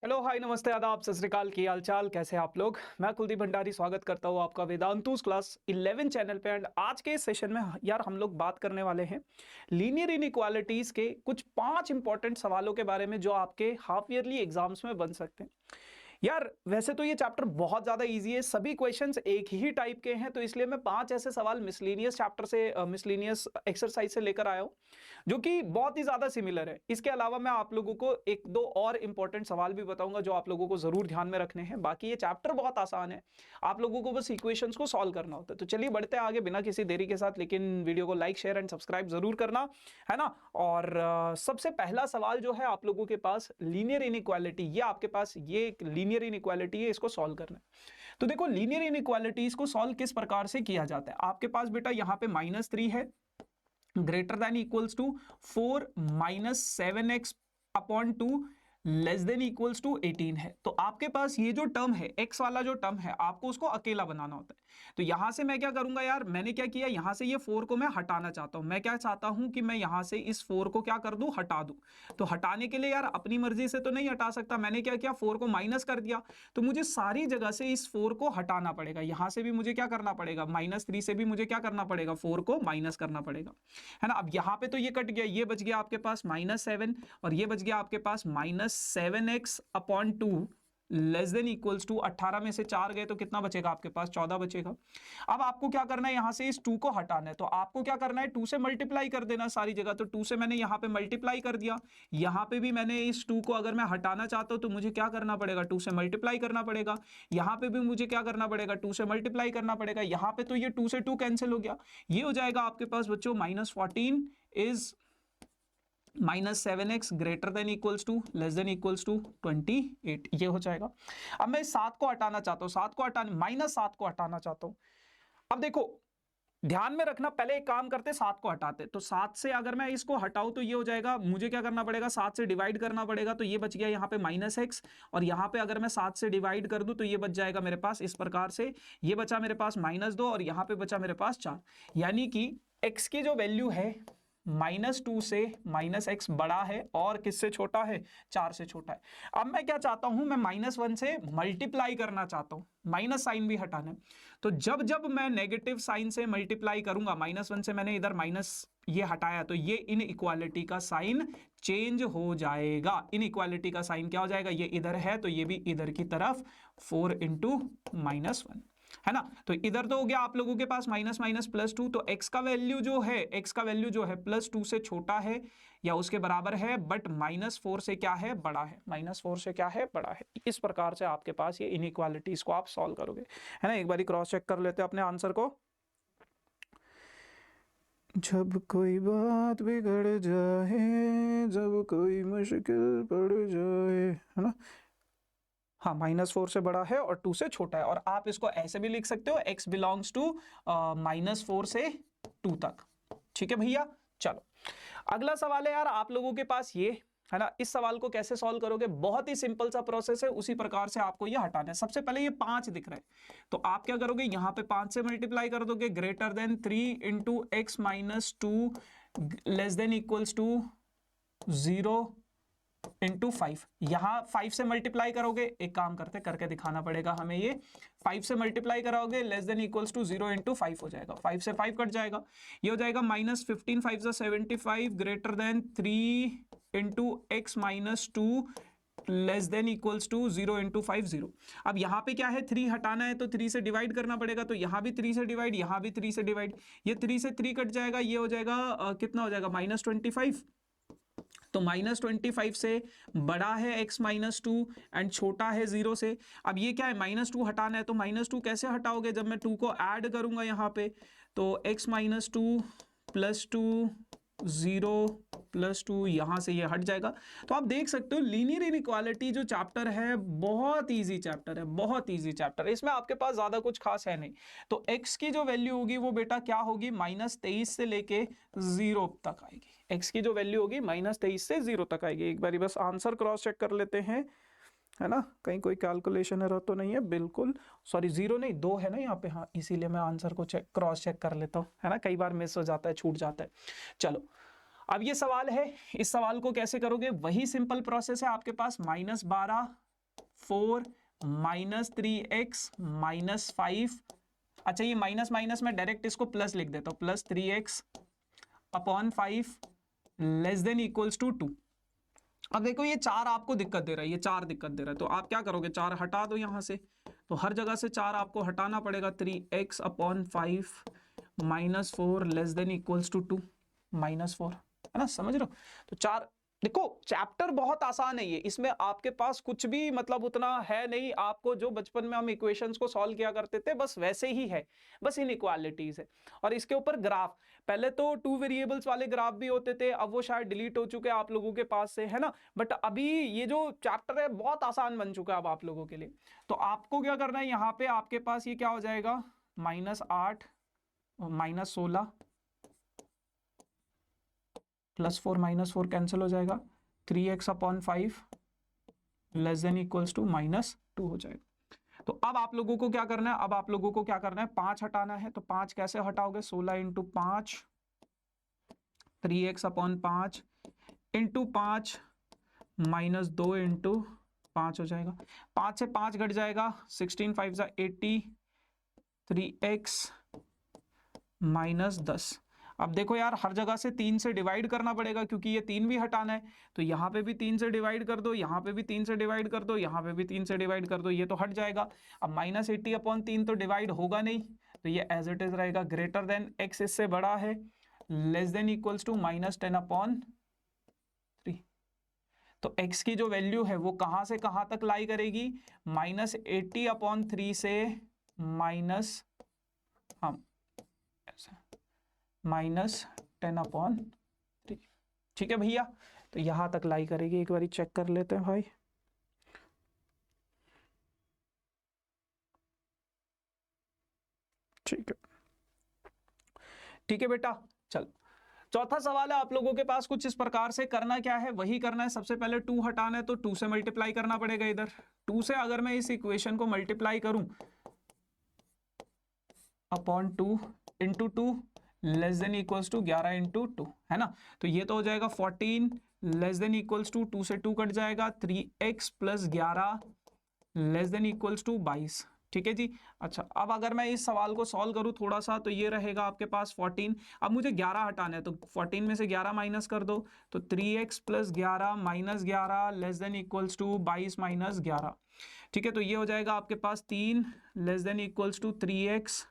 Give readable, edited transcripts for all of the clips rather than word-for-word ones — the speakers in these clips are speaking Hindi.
हेलो हाय नमस्ते आदाब सत श्री अकाल, की हाल चाल, कैसे हैं आप लोग। मैं कुलदीप भंडारी स्वागत करता हूं आपका वेदांतुस क्लास 11 चैनल पे। एंड आज के इस सेशन में यार हम लोग बात करने वाले हैं लीनियर इनइक्वालिटीज के कुछ 5 इंपॉर्टेंट सवालों के बारे में जो आपके हाफ ईयरली एग्जाम्स में बन सकते हैं। यार वैसे तो ये चैप्टर बहुत ज्यादा इजी है, सभी क्वेश्चंस एक ही टाइप के हैं, तो इसलिए मैं 5 ऐसे सवाल मिसलीनियस चैप्टर से मिसलीनियस एक्सरसाइज से लेकर आया हूं जो कि बहुत ही ज्यादा सिमिलर है। इसके अलावा मैं आप लोगों को एक दो और इंपॉर्टेंट सवाल भी बताऊंगा जो आप लोगों को जरूर ध्यान में रखने हैं। बाकी ये चैप्टर बहुत आसान है, आप लोगों को बस इक्वेशंस को सॉल्व करना होता है। तो चलिए बढ़ते हैं आगे बिना किसी देरी के साथ, लेकिन वीडियो को लाइक शेयर एंड सब्सक्राइब जरूर करना है ना। और सबसे पहला सवाल जो है आप लोगों के पास लीनियर इनइक्वालिटी, ये आपके पास ये लीनियर इनइक्वालिटी है, इसको सॉल्व करना है। तो देखो लीनियर इनइक्वालिटीज को सॉल्व किस प्रकार से किया जाता है। आपके पास बेटा यहां पे -3 है greater than equals to 4 - 7x upon 2 less than equals to 18 है। तो आपके पास ये जो टर्म है x वाला जो टर्म है आपको उसको अकेला बनाना होता है। तो यहां से मैं क्या करूंगा यार, मैंने क्या किया, यहां से ये 4 को मैं हटाना चाहता हूं। मैं क्या चाहता हूं कि मैं यहां से इस 4 को क्या कर दूं, हटा दूं। तो हटाने के लिए यार अपनी मर्जी से तो नहीं हटा सकता, मैंने क्या किया 4 को माइनस कर दिया। तो मुझे सारी जगह से इस 4 को हटाना पड़ेगा। यहां से भी मुझे क्या करना पड़ेगा, -3 से भी मुझे क्या करना पड़ेगा, 4 को माइनस करना पड़ेगा, है ना। अब यहां पे तो ये कट गया, ये बच गया आपके पास -7 और ये बच गया आपके पास -7x upon 2 less than equals to 18 में से 4 गए तो कितना बचेगा आपके पास, 14 बचेगा। अब आपको क्या करना है, यहां से इस 2 को हटाना है। तो आपको क्या करना है, 2 से मल्टीप्लाई कर देना सारी जगह। तो 2 से मैंने यहां पे मल्टीप्लाई कर दिया, यहां पे भी मैंने इस 2 को अगर मैं हटाना चाहता हूं तो मुझे क्या करना पड़ेगा, 2 से मल्टीप्लाई करना पड़ेगा। यहां पे भी मुझे क्या करना पड़ेगा, 2 से मल्टीप्लाई करना पड़ेगा। यहां पे तो ये 2 से 2 कैंसिल हो गया, ये हो जाएगा आपके पास बच्चों -14 is -7x greater than equals to less than equals to 28, ये हो जाएगा। अब मैं इस 7 को हटाना चाहता हूं, 7 को हटाने -7 को हटाना चाहता हूं। अब देखो ध्यान में रखना, पहले एक काम करते 7 को हटाते। तो 7 से अगर मैं इसको हटाऊं तो ये हो जाएगा, मुझे क्या करना पड़ेगा, 7 से डिवाइड करना पड़ेगा। तो ये बच गया यहाँ पे -x और यहाँ पे अगर मैं 7 से डिवाइड कर दूं तो ये बच जाएगा मेरे पास इस प्रकार से, ये बचा मेरे पास -2 और यहाँ पे बचा मेरे पास 4। यानी कि x की जो वैल्यू है -2 से -x बड़ा है और किससे छोटा है, 4 से छोटा है। अब मैं क्या चाहता हूं, मैं -1 से मल्टीप्लाई करना चाहता हूं, माइनस साइन भी हटाना है। तो जब जब मैं नेगेटिव साइन से मल्टीप्लाई करूंगा, -1 से मैंने इधर माइनस ये हटाया तो ये इनइक्वालिटी का साइन चेंज हो जाएगा। इनइक्वालिटी का साइन क्या हो जाएगा, ये इधर है तो ये भी इधर की तरफ 4 × -1 है ना। तो इधर तो हो गया आप लोगों के पास माइनस माइनस +2। तो x का वैल्यू जो है, x का वैल्यू जो है +2 से छोटा है या उसके बराबर है, बट -4 से क्या है, बड़ा है। -4 से क्या है, बड़ा है। इस प्रकार से आपके पास ये इनइक्वालिटीज को आप सॉल्व करोगे, है ना। एक बार क्रॉस चेक कर लेते हैं अपने आंसर को। जब कोई बात बिगड़ जाए, जब कोई मुश्किल पड़ जाए, है ना। हाँ, -4 से बड़ा है और 2 से छोटा है। और आप इसको ऐसे भी लिख सकते हो, x बिलोंग्स टू -4 से 2 तक। ठीक है भैया, चलो अगला सवाल है यार आप लोगों के पास ये, है ना। इस सवाल को कैसे सॉल्व करोगे, बहुत ही सिंपल सा प्रोसेस है, उसी प्रकार से आपको ये हटाना है। सबसे पहले ये 5 दिख रहा है तो आप क्या करोगे, यहां पे 5 से मल्टीप्लाई कर दोगे, greater than 3 × x - 2 less than equals to 0 × 5। यहां 5 से मल्टीप्लाई करोगे, एक काम करते करके दिखाना पड़ेगा हमें, ये 5 से मल्टीप्लाई कराओगे लेस देन इक्वल्स टू 0 × 5 हो जाएगा। 5 से 5 कट जाएगा, ये हो जाएगा -15 5 75 greater than 3 × x - 2 less than equals to 0 × 5 0। अब यहां पे क्या है, 3 हटाना है तो 3 से डिवाइड करना पड़ेगा। तो यहां भी 3 से डिवाइड, यहां भी 3 से डिवाइड, ये 3 से 3 कट जाएगा, ये हो जाएगा कितना हो जाएगा, -25। तो -25 से बड़ा है x - 2 एंड छोटा है 0 से। अब ये क्या है, -2 हटाना है तो -2 कैसे हटाओगे, जब मैं 2 को ऐड करूंगा यहां पे तो x - 2 + 2 0 + 2 यहां से ये हट जाएगा। तो आप देख सकते हो लीनियर इनइक्वालिटी जो चैप्टर है बहुत इजी चैप्टर है, बहुत इजी चैप्टर है। इसमें आपके पास ज्यादा कुछ खास है नहीं। तो x की जो वैल्यू होगी वो बेटा क्या होगी, -23 से लेके 0 तक आएगी। x की जो वैल्यू होगी -23 से 0 तक आएगी। एक बारी बस आंसर क्रॉस चेक कर लेते हैं, है ना, कहीं कोई कैलकुलेशन एरर तो नहीं है। बिल्कुल सॉरी, 0 नहीं 2 है ना यहाँ पे, हाँ इसीलिए मैं आंसर को क्रॉस चेक कर लेता हूँ, है ना, कई बार मिस हो जाता है, छूट जाता है। चलो अब ये सवाल है, इस सवाल को कैसे करोगे, वही सिंपल प्रोसेस है। आपके पास -12 -4 -3x -5। अच्छा ये माइनस माइनस में डायरेक्ट इसको प्लस लिख देता हूं, +3x/5 less than equals to 2। अब देखो ये 4 आपको दिक्कत दे रहा है, ये 4 दिक्कत दे रहा है, तो आप क्या करोगे, 4 हटा दो यहां से, तो हर जगह से 4 आपको हटाना पड़ेगा। 3x/5 -4 less than equals to 2 -4, है ना, समझ रहे हो। तो 4, देखो चैप्टर बहुत आसान है ये, इसमें आपके पास कुछ भी मतलब उतना है नहीं, आपको जो बचपन में हम इक्वेशंस को सॉल्व किया करते थे बस वैसे ही है, बस इनइक्वालिटीज है। और इसके ऊपर ग्राफ, पहले तो 2 वेरिएबल्स वाले ग्राफ भी होते थे, अब वो शायद डिलीट हो चुके हैं आप लोगों के पास से, है ना। बट अभी ये जो चैप्टर है बहुत आसान बन चुका है अब आप लोगों के लिए। तो आपको क्या करना है, यहाँ पे आपके पास ये क्या हो जाएगा, -8 -16 +4 -4 कैंसिल हो जाएगा, 3x/5 less than equals to -2 हो जाएगा। तो अब आप लोगों को क्या करना है, अब आप लोगों को क्या करना है, 5 हटाना है। तो 5 कैसे हटाओगे, 16 × 5 3x/5 इंटू 5 -2 × 5 हो जाएगा। 5 से 5 घट जाएगा, 16 5 80, 3x -10। अब देखो यार हर जगह से 3 से डिवाइड करना पड़ेगा क्योंकि ये 3 भी हटाना है, तो यहाँ पे भी 3 से डिवाइड कर दो, यहाँ पे भी 3 से डिवाइड कर दो, यहाँ पे भी 3 से डिवाइड कर दो, ये तो हट जाएगा। अब -80/3 तो डिवाइड होगा नहीं, तो ये एज इट इज रहेगा, ग्रेटर देन x इससे बड़ा है, लेस देन इक्वल्स टू -10/3। तो x की जो वैल्यू है वो कहाँ से कहाँ तक लाई करेगी, -80/3 से -10/3। ठीक है भैया, तो यहां तक लाई करेगी, एक बारी चेक कर लेते हैं भाई। ठीक है, ठीक है बेटा, चल चौथा सवाल है आप लोगों के पास कुछ इस प्रकार से, करना क्या है, वही करना है। सबसे पहले 2 हटाना है तो 2 से मल्टीप्लाई करना पड़ेगा इधर। 2 से अगर मैं इस इक्वेशन को मल्टीप्लाई करूं /2 × 2 लेस देन इक्वल्स टू 11 × 2, है ना। तो ये तो हो जाएगा 14 लेस देन इक्वल्स टू 2 से 2 कट जाएगा, 3x + 11 less than equals to 22। ठीक है जी। अच्छा अब अगर मैं इस सवाल को सॉल्व करूं थोड़ा सा, तो ये रहेगा आपके पास 14। अब मुझे 11 हटाना है, तो 14 में से 11 माइनस कर दो, तो 3x + 11 -11 less than equals to 22 - 11। ठीक है, तो ये हो जाएगा आपके पास 3 less than equals to 3x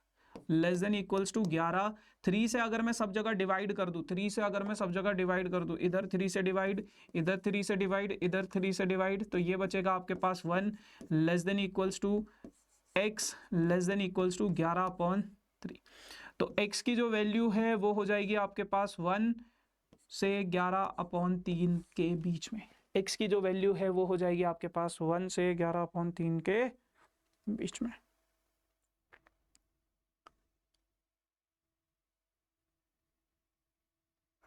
less than equals to 11। 3 से अगर मैं सब जगह डिवाइड कर दूं, 3 से अगर मैं सब जगह डिवाइड कर दूं, इधर 3 से डिवाइड, इधर 3 से डिवाइड, इधर 3 से डिवाइड, तो ये बचेगा आपके पास 1 less than equals to x less than equals to 11/3। तो x की जो वैल्यू है वो हो जाएगी आपके पास 1 से 11/3 के बीच में। x की जो वैल्यू है वो हो जाएगी आपके पास 1 से 11/3 के बीच में,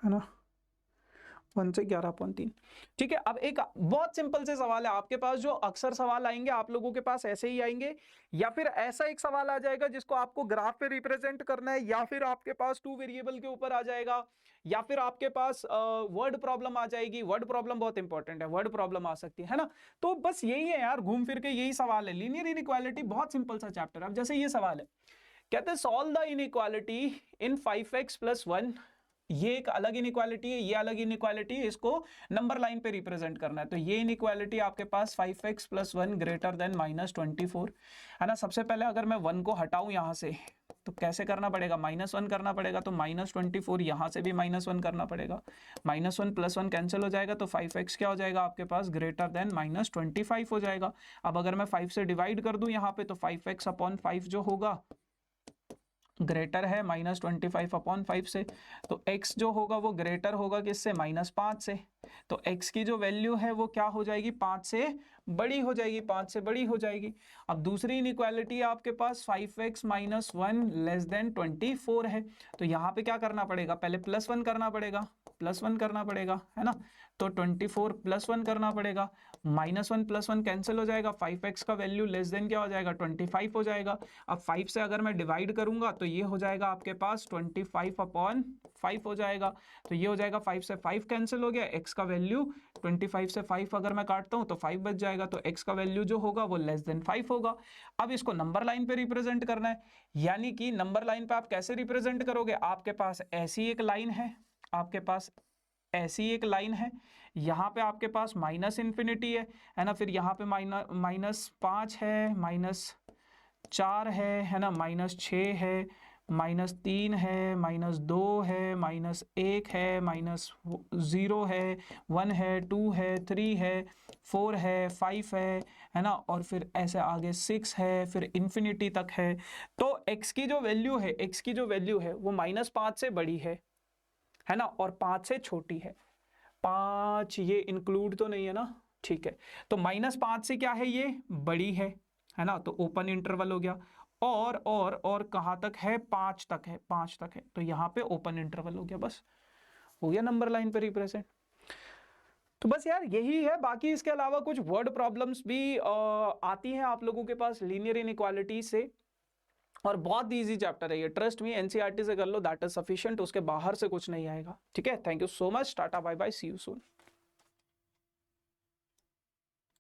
है ना, 1 से 11/3। ठीक है, अब एक बहुत सिंपल से सवाल है आपके पास, जो अक्सर सवाल आएंगे आप लोगों के पास ऐसे ही आएंगे, या फिर ऐसा एक सवाल आ जाएगा जिसको आपको ग्राफ पे रिप्रेजेंट करना है, या फिर आपके पास 2 वेरिएबल के ऊपर आ जाएगा, या फिर आपके पास वर्ड प्रॉब्लम आ जाएगी। वर्ड प्रॉब्लम बहुत इंपॉर्टेंट है, वर्ड प्रॉब्लम आ सकती है ना। तो बस यही है यार, घूम फिर के यही सवाल है। लीनियर इनइक्वालिटी बहुत सिंपल सा चैप्टर। अब जैसे ये सवाल है, कहते हैं solve the inequality in 5x + 1। ये एक अलग इनइक्वालिटी है, ये अलग इनइक्वालिटी है, इसको नंबर लाइन पे रिप्रेजेंट करना है। तो ये इनइक्वालिटी आपके पास 5x + 1 ग्रेटर देन -24, है ना। सबसे पहले अगर मैं 1 को हटाऊं यहां से, तो कैसे करना पड़ेगा, -1 करना पड़ेगा, तो -24, यहां से भी -1 करना पड़ेगा, -1 + 1 कैंसिल हो जाएगा, तो 5x क्या हो जाएगा आपके पास, ग्रेटर देन -25 हो जाएगा। अब अगर मैं 5 से डिवाइड कर दूं यहाँ पे, तो 5x/5 जो होगा ग्रेटर है -25/5 से, तो x जो होगा वो ग्रेटर होगा किससे, -5 से। तो x की जो वैल्यू है वो क्या हो जाएगी, 5 से बड़ी हो जाएगी, 5 से बड़ी हो जाएगी। अब दूसरी इनइक्वालिटी है आपके पास 5x - 1 लेस देन 24 है। तो यहाँ पे क्या करना पड़ेगा, पहले +1 करना पड़ेगा, +1 करना पड़ेगा, है ना। तो 24 + 1 करना पड़ेगा, -1 + 1 कैंसिल हो जाएगा, 5x का वैल्यू लेस देन क्या हो जाएगा 25 हो जाएगा। अब 5 से अगर मैं डिवाइड करूंगा तो ये हो जाएगा आपके पास 25/5 हो जाएगा। तो ये हो जाएगा 5 से 5 कैंसिल हो गया, x का वैल्यू 25 से 5 अगर मैं काटता हूं तो 5 बच जाएगा, तो x का वैल्यू जो होगा वो लेस देन 5 होगा। अब इसको नंबर लाइन पे रिप्रेजेंट करना है, यानी कि नंबर लाइन पे आप कैसे रिप्रेजेंट करोगे, आपके पास ऐसी एक लाइन है, आपके पास ऐसी एक लाइन है, यहाँ पे आपके पास -∞ है ना, फिर यहाँ पे -5 है, -4 है ना, -6 है, -3 है, -2 है, -1 है, -0 है, 1 है, 2 है, 3 है, 4 है, 5 है ना, और फिर ऐसे आगे 6 है, फिर इन्फिनिटी तक है। तो x की जो वैल्यू है, x की जो वैल्यू है वो -5 से बड़ी है ना, और 5 से छोटी है। 5 ये इंक्लूड तो नहीं है ना, ठीक है। तो -5 से क्या है, ये बड़ी है ना, तो ओपन इंटरवल हो गया। और कहां तक है, 5 तक है, 5 तक है, तो यहां पे ओपन इंटरवल हो गया, बस हो गया नंबर लाइन पे रिप्रेजेंट। तो बस यार यही है, बाकी इसके अलावा कुछ वर्ड प्रॉब्लम्स भी आती हैं आप लोगों के पास लीनियर इनइक्वालिटी से, और बहुत इजी चैप्टर है ये, ट्रस्ट मी, एनसीईआरटी से कर लो, दैट इज सफिशिएंट, उसके बाहर से कुछ नहीं आएगा। ठीक है, thank you so much, tata bye bye, see you soon.